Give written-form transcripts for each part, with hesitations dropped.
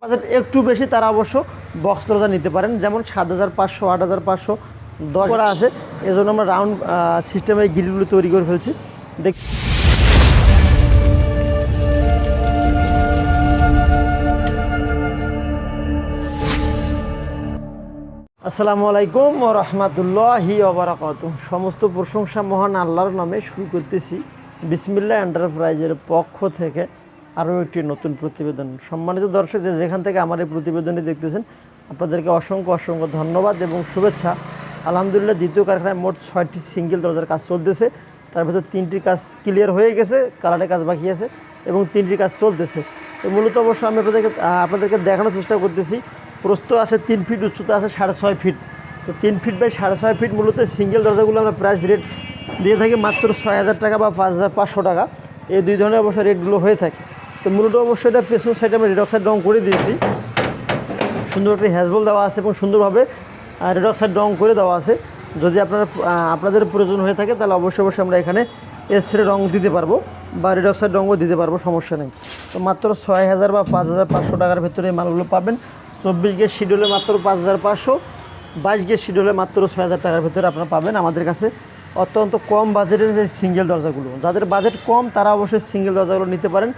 Budget একটু বেশি তারা অবশ্য বক্স দরজা নিতে পারেন, যেমন ৭৫০০, ৮৫০০, ১০ করা আছে। এজন্য আমরা রাউন্ড সিস্টেমে গ্রিলগুলো তৈরি করে ফেলছি। আসসালামু আলাইকুম ওয়া রাহমাতুল্লাহি ওয়া বারাকাতুহু। সমস্ত প্রশংসা মহান আল্লাহর নামে শুরু করতেছি। বিসমিল্লাহ এন্টারপ্রাইজের পক্ষ থেকে আরও একটি নতুন প্রতিবেদন। সম্মানিত দর্শক, যেখান থেকে আমার এই প্রতিবেদনটি দেখতেছেন, আপনাদেরকে অসংখ্য অসংখ্য ধন্যবাদ এবং শুভেচ্ছা। আলহামদুলিল্লাহ, দ্বিতীয় কারখানায় মোট 6টি সিঙ্গেল দরজার কাজ চলতেছে। তার ভিতর 3টির কাজ ক্লিয়ার হয়ে গেছে, কালারের কাজ বাকি আছে এবং 3টির কাজ চলতেছে। তো মূলত অবশ্য আমি আপনাদেরকে দেখানোর চেষ্টা করতেছি। প্রস্থ আছে 3 ফিট, উচ্চতা আছে 6.5 ফিট। তো 3 ফিট বাই 6.5 ফিট মূলত সিঙ্গেল দরজাগুলো আমরা প্রাইস রেট দিয়ে থাকি মাত্র 6,000 টাকা বা 5,500 টাকা। এই দুই ধরনের অবশ্য রেটগুলো হয়ে থাকে। তো মূলত অবশ্যই এটা পেছন সাইডে আমরা রেড অক্সাইড রং করে দিয়েছি। সুন্দর একটি হ্যাজবল দেওয়া আছে এবং সুন্দরভাবে রেড অক্সাইড রং করে দেওয়া আছে। যদি আপনাদের প্রয়োজন হয়ে থাকে তাহলে অবশ্যই আমরা এখানে স্প্রে রং দিতে পারবো বা রেড অক্সাইড রঙও দিতে পারবো, সমস্যা নেই। তো মাত্র 6,000 বা 5,500 টাকার ভেতরে এই মালগুলো পাবেন। 24 গেজ শিডিউলে মাত্র 5,500, 22 গেজ শিডিউলে মাত্র 6,000 টাকার ভেতরে আপনারা পাবেন আমাদের কাছে। অত্যন্ত কম বাজেটের যে সিঙ্গেল দরজাগুলো, যাদের বাজেট কম তারা অবশ্যই সিঙ্গেল দরজাগুলো নিতে পারেন।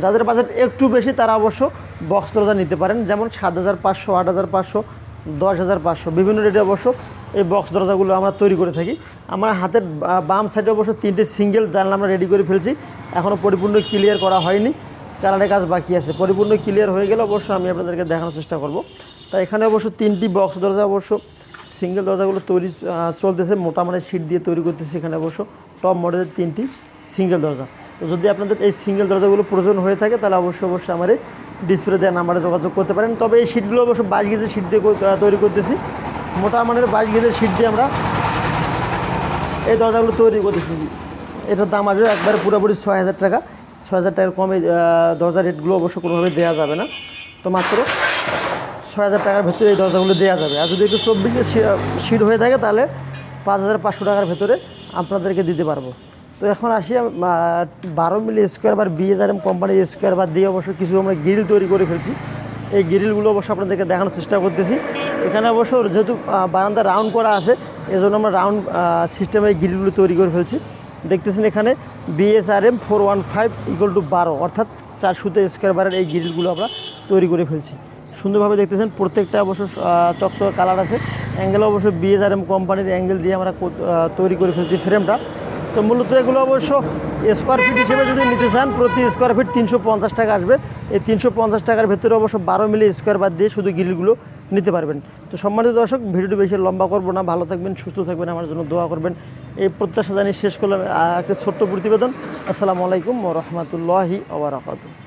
যাদের বাজেট একটু বেশি তারা অবশ্য বক্স দরজা নিতে পারেন, যেমন 7,500, 8,500, 10,500 বিভিন্ন রেটে অবশ্য এই বক্স দরজাগুলো আমরা তৈরি করে থাকি। আমার হাতের বাম সাইডে অবশ্য 3টে সিঙ্গেল জানলা আমরা রেডি করে ফেলছি, এখনও পরিপূর্ণ ক্লিয়ার করা হয়নি, কালারের কাজ বাকি আছে। পরিপূর্ণ ক্লিয়ার হয়ে গেলে অবশ্য আমি আপনাদেরকে দেখানোর চেষ্টা করব। তাই এখানে অবশ্য 3টি বক্স দরজা অবশ্য সিঙ্গেল দরজাগুলো তৈরি চলতেছে, মোটা মানে শিট দিয়ে তৈরি করতেছে। এখানে অবশ্য টপ মডেলের 3টি সিঙ্গেল দরজা। তো যদি আপনাদের এই সিঙ্গেল দরজাগুলো প্রয়োজন হয়ে থাকে তাহলে অবশ্যই আমার এই ডিসপ্লে দেওয়া নাম্বারে যোগাযোগ করতে পারেন। তবে এই শিটগুলো অবশ্য 22 গেজের শিট দিয়ে তৈরি করতেছি। মোটা মানের 22 গেজের শিট দিয়ে আমরা এই দরজাগুলো তৈরি করতেছি। এটার দাম আসবে একবারে পুরোপুরি 6,000 টাকা। 6,000 টাকার কমে দরজার রেটগুলো অবশ্য কোনোভাবে দেওয়া যাবে না। তো মাত্র 6,000 টাকার ভেতরে এই দরজাগুলো দেওয়া যাবে। আর যদি একটু 24 গেজ শিট হয়ে থাকে তাহলে 5,500 টাকার ভেতরে আপনাদেরকে দিতে পারবো। তো এখন আসি 12 মিলি স্কোয়ার বার BSRM কোম্পানির স্কোয়ার বার দিয়ে অবশ্য কিছু আমরা গ্রিল তৈরি করে ফেলছি। এই গ্রিলগুলো অবশ্য আপনাদেরকে দেখানোর চেষ্টা করতেছি। এখানে অবশ্য যেহেতু বারান্দা রাউন্ড করা আছে, এজন্য আমরা রাউন্ড সিস্টেমে এই গ্রিলগুলো তৈরি করে ফেলছি। দেখতেছেন এখানে BSRM 415 = 12, অর্থাৎ 4 সুতো স্কোয়ার বারের এই গ্রিলগুলো আমরা তৈরি করে ফেলছি। সুন্দরভাবে দেখতেছেন প্রত্যেকটা অবশ্য চকচকে কালার আছে। অ্যাঙ্গেল অবশ্য BSRM কোম্পানির অ্যাঙ্গেল দিয়ে আমরা তৈরি করে ফেলছি ফ্রেমটা। তো মূলত এগুলো অবশ্য স্কোয়ার ফিট হিসেবে যদি নিতে চান প্রতি স্কোয়ার ফিট 350 টাকা আসবে। এই 350 টাকার ভেতরে অবশ্য 12 মিলি স্কোয়ার বার দিয়ে শুধু গ্রিলগুলো নিতে পারবেন। তো সম্মানিত দর্শক, ভিডিওটি বেশি লম্বা করবো না, ভালো থাকবেন, সুস্থ থাকবেন, আমার জন্য দোয়া করবেন, এই প্রত্যাশা জানিয়ে শেষ করলাম একটা ছোট্ট প্রতিবেদন। আসসালামু আলাইকুম ওয়া রাহমাতুল্লাহি ওয়া বারাকাতুহু।